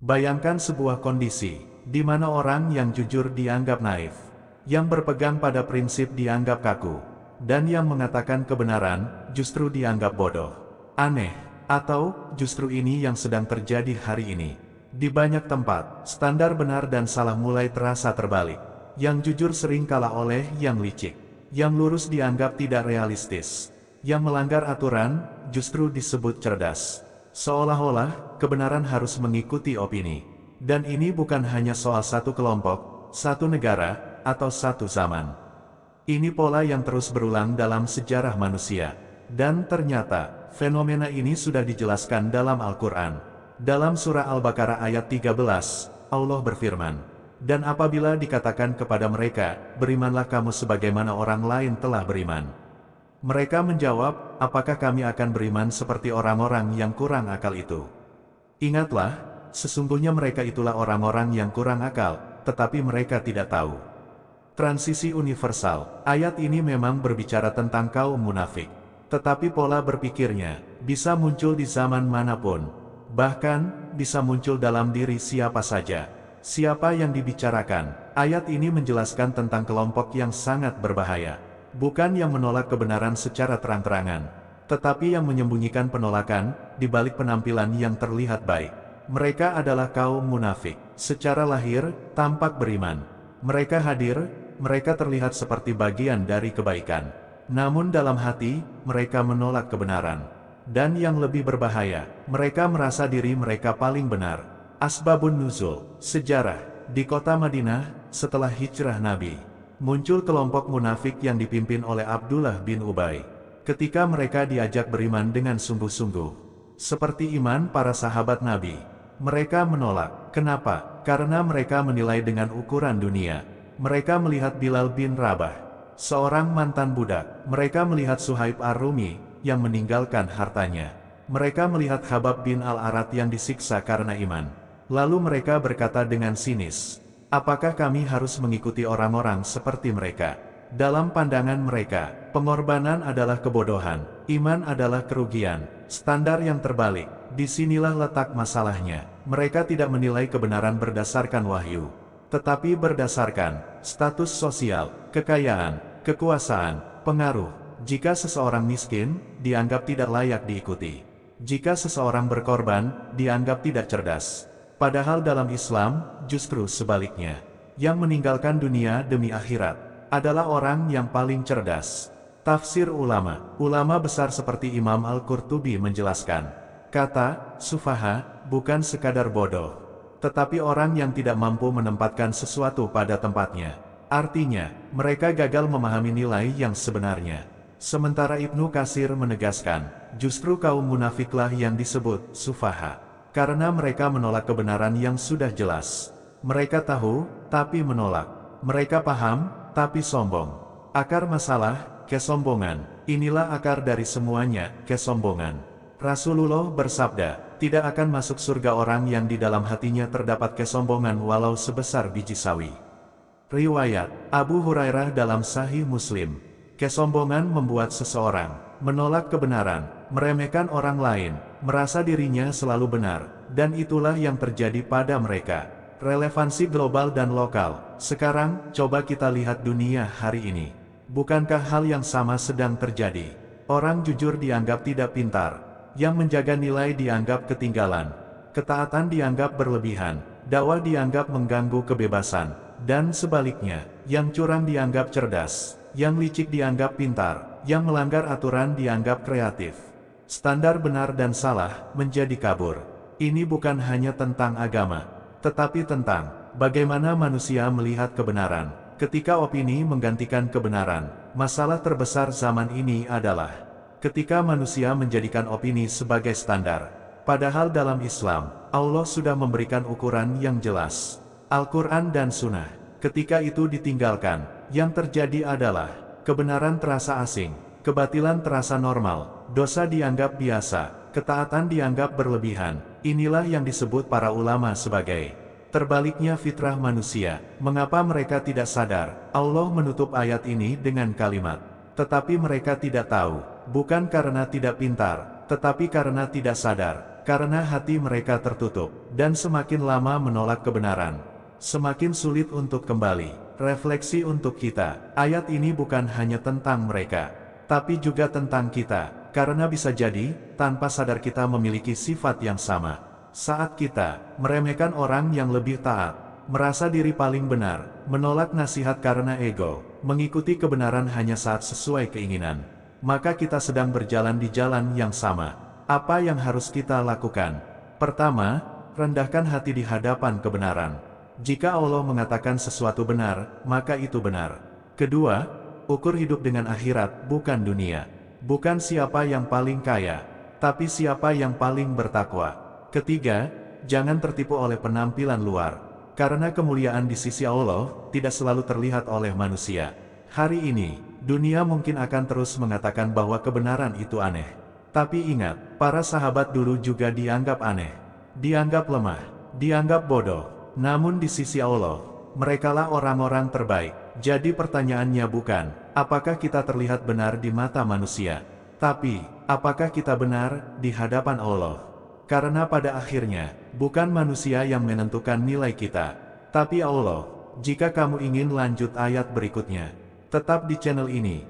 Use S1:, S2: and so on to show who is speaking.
S1: Bayangkan sebuah kondisi, di mana orang yang jujur dianggap naif, yang berpegang pada prinsip dianggap kaku, dan yang mengatakan kebenaran justru dianggap bodoh. Aneh, atau justru ini yang sedang terjadi hari ini. Di banyak tempat, standar benar dan salah mulai terasa terbalik. Yang jujur sering kalah oleh yang licik. Yang lurus dianggap tidak realistis. Yang melanggar aturan justru disebut cerdas. Seolah-olah kebenaran harus mengikuti opini. Dan ini bukan hanya soal satu kelompok, satu negara, atau satu zaman. Ini pola yang terus berulang dalam sejarah manusia. Dan ternyata, fenomena ini sudah dijelaskan dalam Al-Quran. Dalam surah Al-Baqarah ayat 13, Allah berfirman, "Dan apabila dikatakan kepada mereka, berimanlah kamu sebagaimana orang lain telah beriman. Mereka menjawab, apakah kami akan beriman seperti orang-orang yang kurang akal itu? Ingatlah, sesungguhnya mereka itulah orang-orang yang kurang akal, tetapi mereka tidak tahu." Transisi universal. Ayat ini memang berbicara tentang kaum munafik. Tetapi pola berpikirnya bisa muncul di zaman manapun. Bahkan, bisa muncul dalam diri siapa saja. Siapa yang dibicarakan? Ayat ini menjelaskan tentang kelompok yang sangat berbahaya. Bukan yang menolak kebenaran secara terang-terangan, tetapi yang menyembunyikan penolakan di balik penampilan yang terlihat baik. Mereka adalah kaum munafik. Secara lahir, tampak beriman. Mereka hadir, mereka terlihat seperti bagian dari kebaikan. Namun dalam hati, mereka menolak kebenaran. Dan yang lebih berbahaya, mereka merasa diri mereka paling benar. Asbabun nuzul. Sejarah. Di kota Madinah, setelah hijrah Nabi, muncul kelompok munafik yang dipimpin oleh Abdullah bin Ubay. Ketika mereka diajak beriman dengan sungguh-sungguh, seperti iman para sahabat Nabi, mereka menolak. Kenapa? Karena mereka menilai dengan ukuran dunia. Mereka melihat Bilal bin Rabah, seorang mantan budak. Mereka melihat Suhaib Ar-Rumi, yang meninggalkan hartanya. Mereka melihat Khabab bin Al-Arat yang disiksa karena iman. Lalu mereka berkata dengan sinis, apakah kami harus mengikuti orang-orang seperti mereka? Dalam pandangan mereka, pengorbanan adalah kebodohan, iman adalah kerugian, standar yang terbalik. Disinilah letak masalahnya. Mereka tidak menilai kebenaran berdasarkan wahyu, tetapi berdasarkan status sosial, kekayaan, kekuasaan, pengaruh. Jika seseorang miskin, dianggap tidak layak diikuti. Jika seseorang berkorban, dianggap tidak cerdas. Padahal dalam Islam, justru sebaliknya. Yang meninggalkan dunia demi akhirat adalah orang yang paling cerdas. Tafsir ulama. Ulama besar seperti Imam Al-Qurtubi menjelaskan, kata sufaha bukan sekadar bodoh, tetapi orang yang tidak mampu menempatkan sesuatu pada tempatnya. Artinya, mereka gagal memahami nilai yang sebenarnya. Sementara Ibnu Katsir menegaskan, justru kaum munafiklah yang disebut sufaha, karena mereka menolak kebenaran yang sudah jelas. Mereka tahu, tapi menolak. Mereka paham, tapi sombong. Akar masalah, kesombongan. Inilah akar dari semuanya, kesombongan. Rasulullah bersabda, tidak akan masuk surga orang yang di dalam hatinya terdapat kesombongan walau sebesar biji sawi. Riwayat Abu Hurairah dalam Sahih Muslim. Kesombongan membuat seseorang menolak kebenaran, meremehkan orang lain, merasa dirinya selalu benar, dan itulah yang terjadi pada mereka. Relevansi global dan lokal. Sekarang, coba kita lihat dunia hari ini. Bukankah hal yang sama sedang terjadi? Orang jujur dianggap tidak pintar, yang menjaga nilai dianggap ketinggalan, ketaatan dianggap berlebihan, dakwah dianggap mengganggu kebebasan, dan sebaliknya, yang curang dianggap cerdas, yang licik dianggap pintar, yang melanggar aturan dianggap kreatif. Standar benar dan salah menjadi kabur. Ini bukan hanya tentang agama, tetapi tentang bagaimana manusia melihat kebenaran. Ketika opini menggantikan kebenaran, masalah terbesar zaman ini adalah ketika manusia menjadikan opini sebagai standar. Padahal dalam Islam, Allah sudah memberikan ukuran yang jelas. Al-Quran dan Sunnah. Ketika itu ditinggalkan, yang terjadi adalah kebenaran terasa asing, kebatilan terasa normal, dosa dianggap biasa, ketaatan dianggap berlebihan. Inilah yang disebut para ulama sebagai terbaliknya fitrah manusia. Mengapa mereka tidak sadar? Allah menutup ayat ini dengan kalimat, tetapi mereka tidak tahu, bukan karena tidak pintar, tetapi karena tidak sadar. karena hati mereka tertutup, dan semakin lama menolak kebenaran, semakin sulit untuk kembali. Refleksi untuk kita, ayat ini bukan hanya tentang mereka, tapi juga tentang kita, karena bisa jadi, tanpa sadar kita memiliki sifat yang sama. Saat kita meremehkan orang yang lebih taat, merasa diri paling benar, menolak nasihat karena ego, mengikuti kebenaran hanya saat sesuai keinginan, maka kita sedang berjalan di jalan yang sama. Apa yang harus kita lakukan? Pertama, rendahkan hati di hadapan kebenaran. Jika Allah mengatakan sesuatu benar, maka itu benar. Kedua, ukur hidup dengan akhirat, bukan dunia. Bukan siapa yang paling kaya, tapi siapa yang paling bertakwa. Ketiga, jangan tertipu oleh penampilan luar, karena kemuliaan di sisi Allah tidak selalu terlihat oleh manusia. Hari ini, dunia mungkin akan terus mengatakan bahwa kebenaran itu aneh. Tapi ingat, para sahabat dulu juga dianggap aneh, dianggap lemah, dianggap bodoh. Namun di sisi Allah, merekalah orang-orang terbaik. Jadi pertanyaannya bukan, apakah kita terlihat benar di mata manusia, tapi, apakah kita benar di hadapan Allah? Karena pada akhirnya, bukan manusia yang menentukan nilai kita, tapi Allah. Jika kamu ingin lanjut ayat berikutnya, tetap di channel ini.